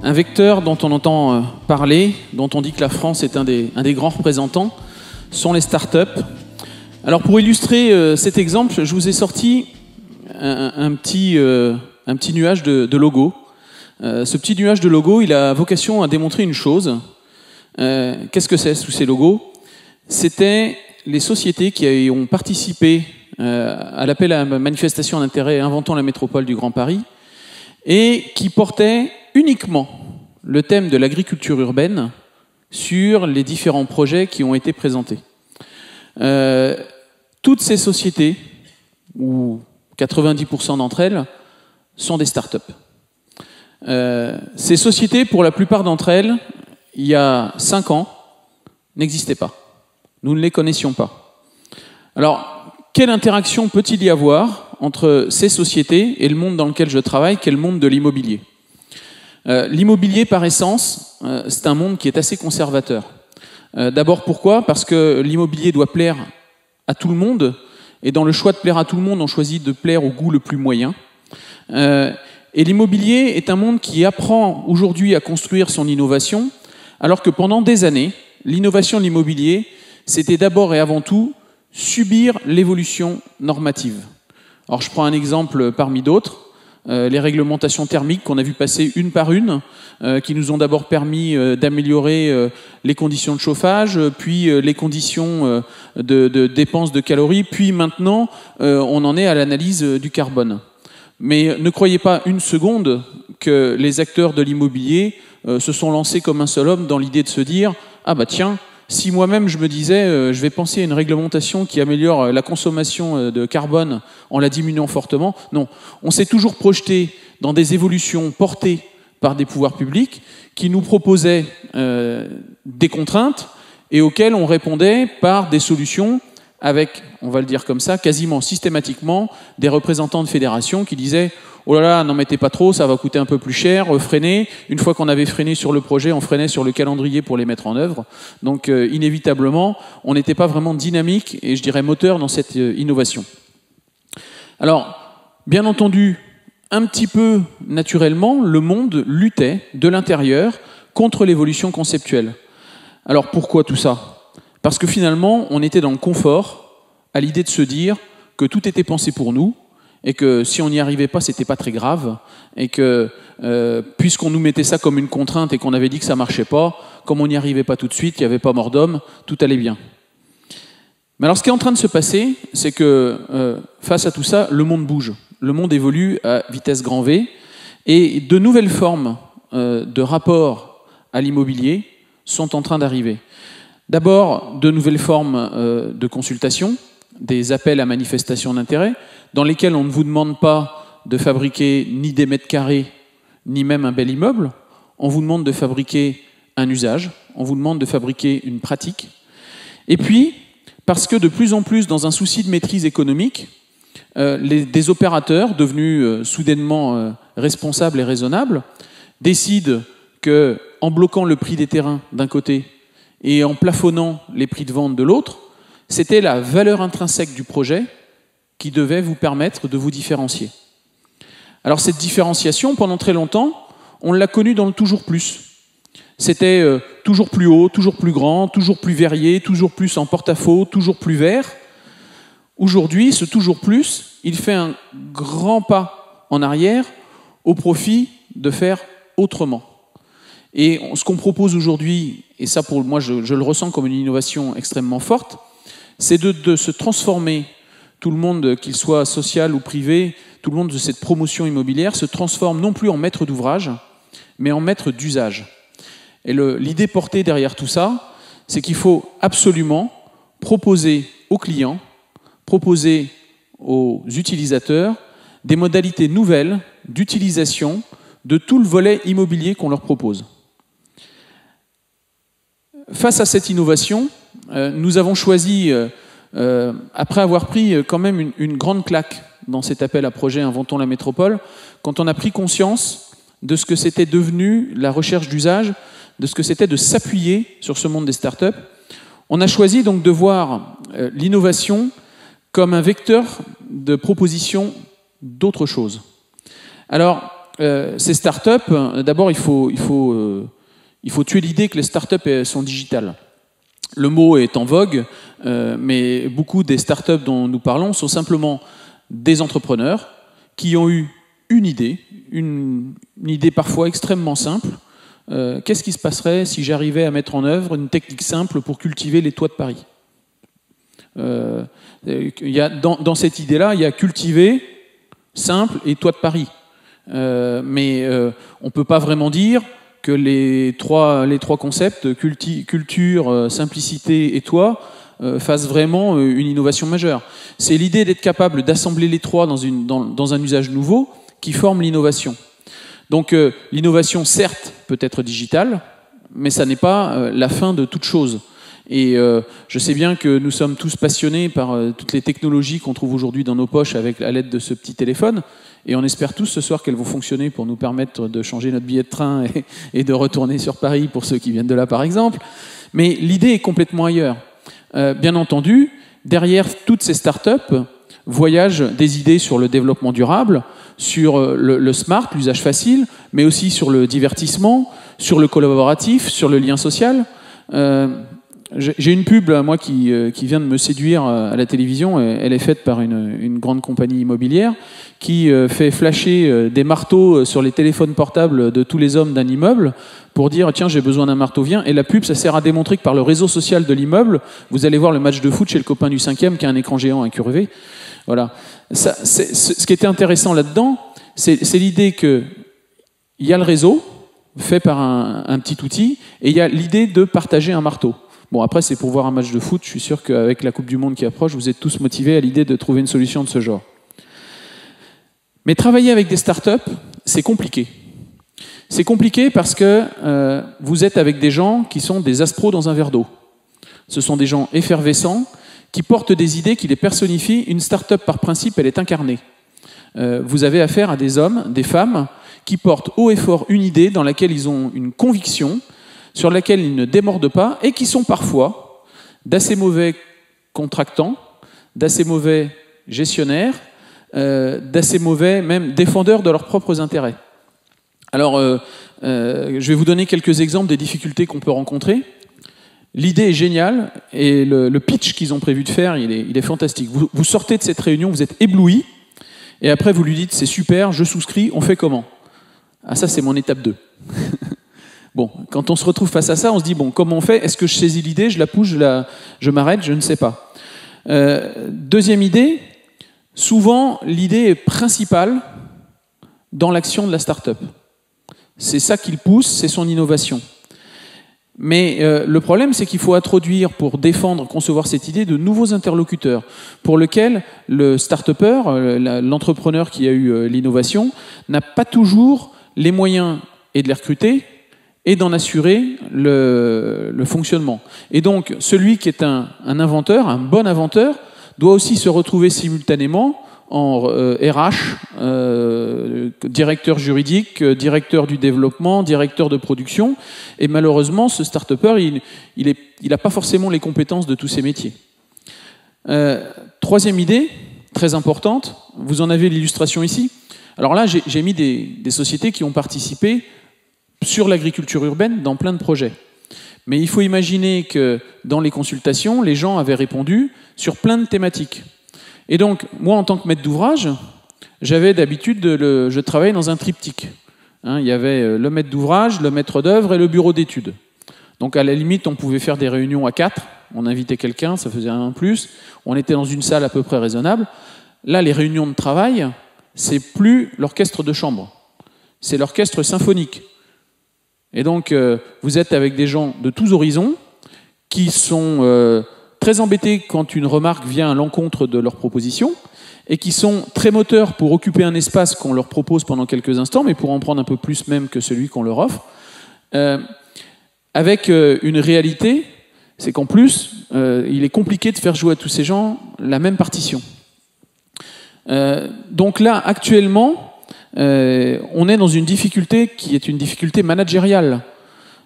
Un vecteur dont on entend parler, dont on dit que la France est un des grands représentants, sont les startups. Alors pour illustrer cet exemple, je vous ai sorti un petit nuage de logos. Ce petit nuage de logos, il a vocation à démontrer une chose. Qu'est-ce que c'est tous ces logos? C'était les sociétés qui ont participé à l'appel à la manifestation d'intérêt Inventons la métropole du Grand Paris et qui portaient uniquement le thème de l'agriculture urbaine sur les différents projets qui ont été présentés. Toutes ces sociétés, ou 90% d'entre elles, sont des startups. Ces sociétés, pour la plupart d'entre elles, il y a 5 ans, n'existaient pas. Nous ne les connaissions pas. Alors, quelle interaction peut-il y avoir entre ces sociétés et le monde dans lequel je travaille, qui est le monde de l'immobilier? L'immobilier, par essence, c'est un monde qui est assez conservateur. D'abord, pourquoi? Parce que l'immobilier doit plaire à tout le monde, et dans le choix de plaire à tout le monde, on choisit de plaire au goût le plus moyen. Et l'immobilier est un monde qui apprend aujourd'hui à construire son innovation, alors que pendant des années, l'innovation de l'immobilier, c'était d'abord et avant tout subir l'évolution normative. Alors je prends un exemple parmi d'autres, les réglementations thermiques qu'on a vu passer une par une, qui nous ont d'abord permis d'améliorer les conditions de chauffage, puis les conditions de dépenses de calories, puis maintenant on en est à l'analyse du carbone. Mais ne croyez pas une seconde que les acteurs de l'immobilier se sont lancés comme un seul homme dans l'idée de se dire « Ah bah tiens, si moi-même je me disais je vais penser à une réglementation qui améliore la consommation de carbone en la diminuant fortement », non. On s'est toujours projeté dans des évolutions portées par des pouvoirs publics qui nous proposaient des contraintes et auxquelles on répondait par des solutions avec, on va le dire comme ça, quasiment systématiquement des représentants de fédérations qui disaient « Oh là là, n'en mettez pas trop, ça va coûter un peu plus cher, freinez ». Une fois qu'on avait freiné sur le projet, on freinait sur le calendrier pour les mettre en œuvre. Donc inévitablement, on n'était pas vraiment dynamique et je dirais moteur dans cette innovation. Alors, bien entendu, un petit peu naturellement, le monde luttait de l'intérieur contre l'évolution conceptuelle. Alors pourquoi tout ça ? Parce que finalement, on était dans le confort à l'idée de se dire que tout était pensé pour nous et que si on n'y arrivait pas, c'était pas très grave et que puisqu'on nous mettait ça comme une contrainte et qu'on avait dit que ça marchait pas, comme on n'y arrivait pas tout de suite, il n'y avait pas mort d'homme, tout allait bien. Mais alors ce qui est en train de se passer, c'est que face à tout ça, le monde bouge. Le monde évolue à vitesse grand V et de nouvelles formes de rapport à l'immobilier sont en train d'arriver. D'abord, de nouvelles formes de consultation, des appels à manifestation d'intérêt, dans lesquels on ne vous demande pas de fabriquer ni des mètres carrés, ni même un bel immeuble. On vous demande de fabriquer un usage, on vous demande de fabriquer une pratique. Et puis, parce que de plus en plus, dans un souci de maîtrise économique, des opérateurs devenus soudainement responsables et raisonnables décident qu'en bloquant le prix des terrains d'un côté, et en plafonnant les prix de vente de l'autre, c'était la valeur intrinsèque du projet qui devait vous permettre de vous différencier. Alors cette différenciation, pendant très longtemps, on l'a connue dans le toujours plus. C'était toujours plus haut, toujours plus grand, toujours plus verrier, toujours plus en porte-à-faux, toujours plus vert. Aujourd'hui, ce toujours plus, il fait un grand pas en arrière au profit de faire autrement. Et ce qu'on propose aujourd'hui, et ça pour moi je le ressens comme une innovation extrêmement forte, c'est de se transformer, tout le monde, qu'il soit social ou privé, tout le monde de cette promotion immobilière se transforme non plus en maître d'ouvrage, mais en maître d'usage. Et l'idée portée derrière tout ça, c'est qu'il faut absolument proposer aux clients, proposer aux utilisateurs des modalités nouvelles d'utilisation de tout le volet immobilier qu'on leur propose. Face à cette innovation, nous avons choisi, après avoir pris quand même une grande claque dans cet appel à projet Inventons la métropole, quand on a pris conscience de ce que c'était devenu la recherche d'usage, de ce que c'était de s'appuyer sur ce monde des startups, on a choisi donc de voir l'innovation comme un vecteur de proposition d'autre chose. Alors, ces startups, d'abord il faut tuer l'idée que les startups sont digitales. Le mot est en vogue, mais beaucoup des startups dont nous parlons sont simplement des entrepreneurs qui ont eu une idée parfois extrêmement simple. Qu'est-ce qui se passerait si j'arrivais à mettre en œuvre une technique simple pour cultiver les toits de Paris ? Dans cette idée-là, il y a cultiver, simple et toit de Paris. Mais on ne peut pas vraiment dire que les trois concepts, culture, simplicité et toit, fassent vraiment une innovation majeure. C'est l'idée d'être capable d'assembler les trois dans un usage nouveau qui forme l'innovation. Donc l'innovation, certes, peut être digitale, mais ça n'est pas la fin de toute chose. Et je sais bien que nous sommes tous passionnés par toutes les technologies qu'on trouve aujourd'hui dans nos poches à l'aide de ce petit téléphone. Et on espère tous ce soir qu'elles vont fonctionner pour nous permettre de changer notre billet de train et de retourner sur Paris pour ceux qui viennent de là, par exemple. Mais l'idée est complètement ailleurs. Bien entendu, derrière toutes ces startups voyagent des idées sur le développement durable, sur le smart, l'usage facile, mais aussi sur le divertissement, sur le collaboratif, sur le lien social. J'ai une pub, moi, qui vient de me séduire à la télévision. Elle est faite par une grande compagnie immobilière qui fait flasher des marteaux sur les téléphones portables de tous les hommes d'un immeuble pour dire « Tiens, j'ai besoin d'un marteau, viens ». Et la pub, ça sert à démontrer que par le réseau social de l'immeuble, vous allez voir le match de foot chez le copain du 5e qui a un écran géant incurvé. Voilà. Ce qui était intéressant là-dedans, c'est l'idée qu'il y a le réseau fait par un petit outil et il y a l'idée de partager un marteau. Bon, après, c'est pour voir un match de foot. Je suis sûr qu'avec la Coupe du Monde qui approche, vous êtes tous motivés à l'idée de trouver une solution de ce genre. Mais travailler avec des startups, c'est compliqué. C'est compliqué parce que vous êtes avec des gens qui sont des aspros dans un verre d'eau. Ce sont des gens effervescents qui portent des idées, qui les personnifient. Une startup, par principe, elle est incarnée. Vous avez affaire à des hommes, des femmes, qui portent haut et fort une idée dans laquelle ils ont une conviction, sur laquelle ils ne démordent pas, et qui sont parfois d'assez mauvais contractants, d'assez mauvais gestionnaires, d'assez mauvais même défendeurs de leurs propres intérêts. Alors, je vais vous donner quelques exemples des difficultés qu'on peut rencontrer. L'idée est géniale, et le pitch qu'ils ont prévu de faire, il est fantastique. Vous sortez de cette réunion, vous êtes ébloui, et après vous lui dites « c'est super, je souscris, on fait comment ?» Ah, ça c'est mon étape 2. Bon, quand on se retrouve face à ça, on se dit, bon, comment on fait? Est-ce que je saisis l'idée, je la pousse, je m'arrête? Je ne sais pas. Deuxième idée, souvent, l'idée est principale dans l'action de la start-up. C'est ça qui le pousse, c'est son innovation. Mais le problème, c'est qu'il faut introduire, pour défendre, concevoir cette idée, de nouveaux interlocuteurs, pour lesquels le start-upper, l'entrepreneur qui a eu l'innovation, n'a pas toujours les moyens et de les recruter, et d'en assurer le fonctionnement. Et donc, celui qui est un inventeur, un bon inventeur, doit aussi se retrouver simultanément en RH, directeur juridique, directeur du développement, directeur de production. Et malheureusement, ce start-upper, il n'a pas forcément les compétences de tous ces métiers. Troisième idée, très importante, vous en avez l'illustration ici. Alors là, j'ai mis des sociétés qui ont participé sur l'agriculture urbaine dans plein de projets. Mais il faut imaginer que dans les consultations, les gens avaient répondu sur plein de thématiques. Et donc, moi, en tant que maître d'ouvrage, j'avais d'habitude, je travaillais dans un triptyque. Il y avait le maître d'ouvrage, le maître d'œuvre et le bureau d'études. Donc, à la limite, on pouvait faire des réunions à 4. On invitait quelqu'un, ça faisait un en plus. On était dans une salle à peu près raisonnable. Là, les réunions de travail, c'est plus l'orchestre de chambre. C'est l'orchestre symphonique. Et donc, vous êtes avec des gens de tous horizons qui sont très embêtés quand une remarque vient à l'encontre de leurs propositions et qui sont très moteurs pour occuper un espace qu'on leur propose pendant quelques instants, mais pour en prendre un peu plus même que celui qu'on leur offre. Avec une réalité, c'est qu'en plus, il est compliqué de faire jouer à tous ces gens la même partition. Donc là, actuellement, on est dans une difficulté qui est une difficulté managériale.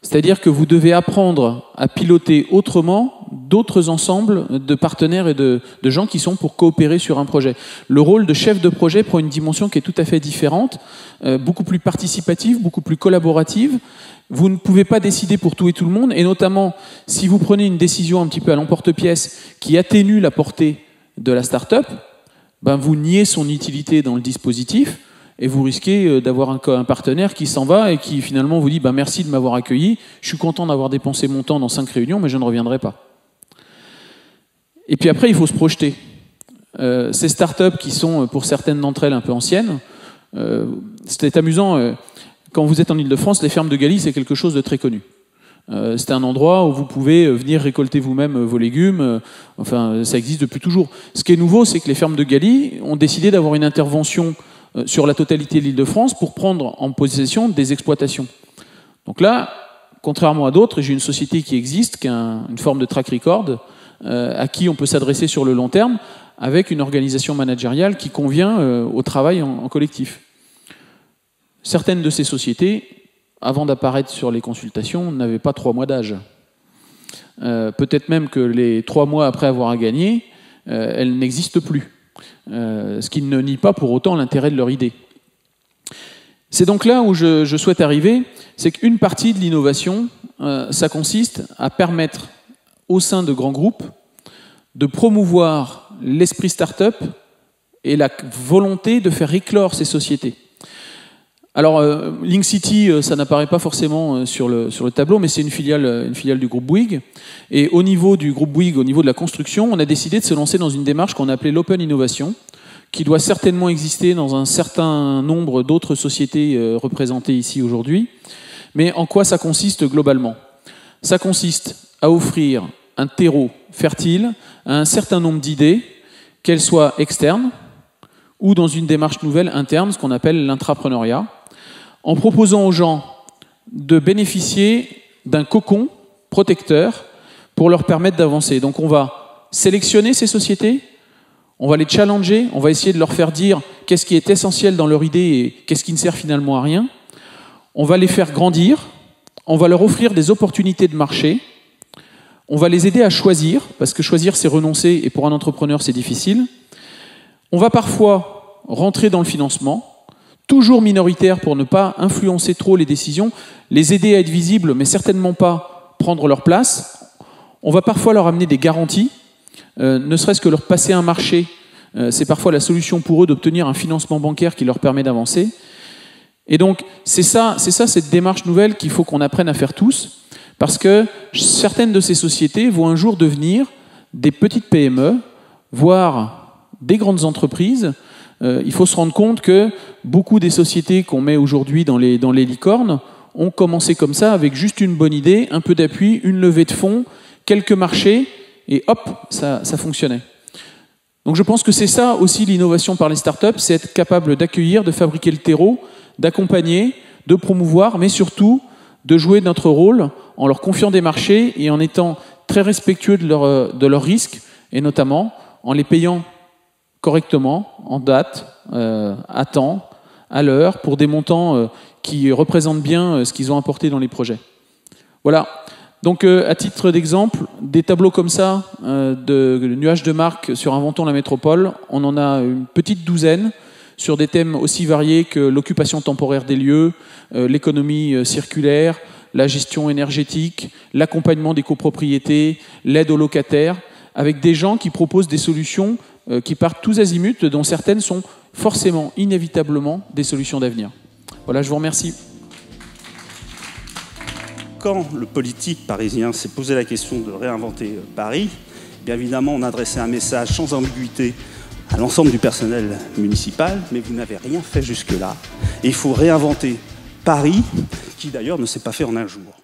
C'est-à-dire que vous devez apprendre à piloter autrement d'autres ensembles de partenaires et de gens qui sont pour coopérer sur un projet. Le rôle de chef de projet prend une dimension qui est tout à fait différente, beaucoup plus participative, beaucoup plus collaborative. Vous ne pouvez pas décider pour tout et tout le monde, et notamment si vous prenez une décision un petit peu à l'emporte-pièce qui atténue la portée de la start-up, ben vous niez son utilité dans le dispositif, et vous risquez d'avoir un partenaire qui s'en va et qui finalement vous dit bah, « merci de m'avoir accueilli, je suis content d'avoir dépensé mon temps dans 5 réunions, mais je ne reviendrai pas ». Et puis après, il faut se projeter. Ces startups qui sont, pour certaines d'entre elles, un peu anciennes, c'était amusant, quand vous êtes en Ile-de-France, les fermes de Galie, c'est quelque chose de très connu. C'est un endroit où vous pouvez venir récolter vous-même vos légumes, enfin, ça existe depuis toujours. Ce qui est nouveau, c'est que les fermes de Galie ont décidé d'avoir une intervention sur la totalité de l'Île-de-France pour prendre en possession des exploitations. Donc là, contrairement à d'autres, j'ai une société qui existe, qui a une forme de track record, à qui on peut s'adresser sur le long terme, avec une organisation managériale qui convient au travail en collectif. Certaines de ces sociétés, avant d'apparaître sur les consultations, n'avaient pas 3 mois d'âge. Peut-être même que les 3 mois après avoir gagné, elles n'existent plus. Ce qui ne nie pas pour autant l'intérêt de leur idée. C'est donc là où je souhaite arriver, c'est qu'une partie de l'innovation, ça consiste à permettre au sein de grands groupes de promouvoir l'esprit start-up et la volonté de faire éclore ces sociétés. Alors, Link City, ça n'apparaît pas forcément sur le tableau, mais c'est une filiale du groupe Bouygues. Et au niveau du groupe Bouygues, au niveau de la construction, on a décidé de se lancer dans une démarche qu'on a appelée l'Open Innovation, qui doit certainement exister dans un certain nombre d'autres sociétés représentées ici aujourd'hui. Mais en quoi ça consiste globalement? Ça consiste à offrir un terreau fertile à un certain nombre d'idées, qu'elles soient externes ou dans une démarche nouvelle interne, ce qu'on appelle l'intrapreneuriat, en proposant aux gens de bénéficier d'un cocon protecteur pour leur permettre d'avancer. Donc on va sélectionner ces sociétés, on va les challenger, on va essayer de leur faire dire qu'est-ce qui est essentiel dans leur idée et qu'est-ce qui ne sert finalement à rien. On va les faire grandir, on va leur offrir des opportunités de marché, on va les aider à choisir, parce que choisir c'est renoncer et pour un entrepreneur c'est difficile. On va parfois rentrer dans le financement, toujours minoritaire pour ne pas influencer trop les décisions, les aider à être visibles, mais certainement pas prendre leur place. On va parfois leur amener des garanties, ne serait-ce que leur passer un marché, c'est parfois la solution pour eux d'obtenir un financement bancaire qui leur permet d'avancer. Et donc, c'est ça cette démarche nouvelle qu'il faut qu'on apprenne à faire tous, parce que certaines de ces sociétés vont un jour devenir des petites PME, voire des grandes entreprises. Il faut se rendre compte que beaucoup des sociétés qu'on met aujourd'hui dans les licornes ont commencé comme ça, avec juste une bonne idée, un peu d'appui, une levée de fonds, quelques marchés, et hop, ça fonctionnait. Donc je pense que c'est ça aussi l'innovation par les startups, c'est être capable d'accueillir, de fabriquer le terreau, d'accompagner, de promouvoir, mais surtout de jouer notre rôle en leur confiant des marchés et en étant très respectueux de leurs risques, et notamment en les payant correctement, en date, à temps, à l'heure, pour des montants qui représentent bien ce qu'ils ont apporté dans les projets. Voilà. Donc, à titre d'exemple, des tableaux comme ça, de nuages de marques sur Inventons la métropole, on en a une petite douzaine sur des thèmes aussi variés que l'occupation temporaire des lieux, l'économie circulaire, la gestion énergétique, l'accompagnement des copropriétés, l'aide aux locataires, avec des gens qui proposent des solutions qui partent tous azimuts, dont certaines sont forcément, inévitablement, des solutions d'avenir. Voilà, je vous remercie. Quand le politique parisien s'est posé la question de réinventer Paris, bien évidemment, on adressait un message sans ambiguïté à l'ensemble du personnel municipal, mais vous n'avez rien fait jusque-là. Et il faut réinventer Paris, qui d'ailleurs ne s'est pas fait en un jour.